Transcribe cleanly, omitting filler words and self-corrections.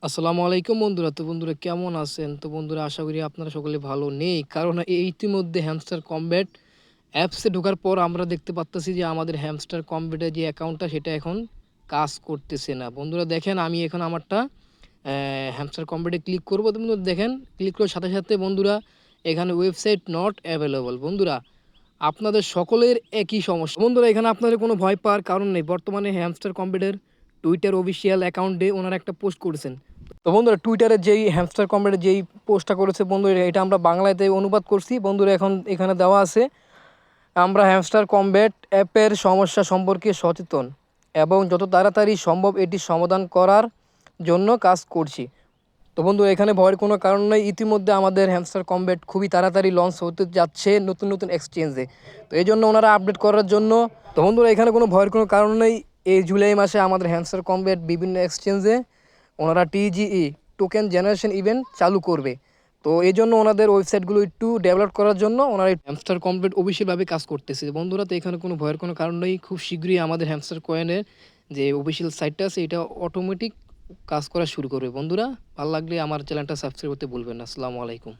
আসসালামু আলাইকুম বন্ধুরা। তো বন্ধুরা কেমন আছেন? তো বন্ধুরা আশা করি আপনারা সকলে ভালো নেই। কারণ ইতিমধ্যে হ্যামস্টার কমব্যাট অ্যাপসে ঢোকার পর আমরা দেখতে পারতেছি যে আমাদের হ্যামস্টার কমব্যাটের যে অ্যাকাউন্টটা সেটা এখন কাজ করতেছে না। বন্ধুরা দেখেন আমি এখন আমারটা হ্যামস্টার কমব্যাটে ক্লিক করব। তো বন্ধুরা দেখেন ক্লিক করার সাথে, সাথে বন্ধুরা এখানে ওয়েবসাইট নট অ্যাভেলেবল। বন্ধুরা আপনাদের সকলের একই সমস্যা। বন্ধুরা এখানে আপনাদের কোনো ভয় পাওয়ার কারণ নেই। বর্তমানে হ্যামস্টার কমব্যাটের টুইটার অফিসিয়াল অ্যাকাউন্টে ওনারা একটা পোস্ট করেছেন। তো বন্ধুরা টুইটারে যেই হ্যামস্টার কমব্যাটের যেই পোস্টটা করেছে বন্ধুরা এটা আমরা বাংলাতে অনুবাদ করছি। বন্ধুরা এখন এখানে দেওয়া আছে, আমরা হ্যামস্টার কমব্যাট অ্যাপের সমস্যা সম্পর্কে সচেতন এবং যত তাড়াতাড়ি সম্ভব এটি সমাধান করার জন্য কাজ করছি। তো বন্ধু এখানে ভয়ের কোনো কারণ নেই। ইতিমধ্যে আমাদের হ্যামস্টার কমব্যাট খুবই তাড়াতাড়ি লঞ্চ হতে যাচ্ছে নতুন নতুন এক্সচেঞ্জে। তো এই জন্য ওনারা আপডেট করার জন্য, তো বন্ধুরা এখানে কোনো ভয়ের কোনো কারণ নেই। এই জুলাই মাসে আমাদের হ্যামস্টার কমব্যাট বিভিন্ন এক্সচেঞ্জে ওনারা টিজিই টোকেন জেনারেশন ইভেন্ট চালু করবে। তো এই জন্য ওনাদের ওয়েবসাইটগুলো একটু ডেভেলপ করার জন্য ওনারা হ্যামস্টার কমপ্লিট অফিসিয়ালভাবে কাজ করতেছে। বন্ধুরা তো এখানে কোনো ভয়ের কোনো কারণ নেই। খুব শীঘ্রই আমাদের হ্যামস্টার কয়েনের যে অফিসিয়াল সাইটটা আছে এটা অটোমেটিক কাজ করা শুরু করবে। বন্ধুরা ভালো লাগলে আমার চ্যানেলটা সাবস্ক্রাইব করতে ভুলবেন না। আসসালামু আলাইকুম।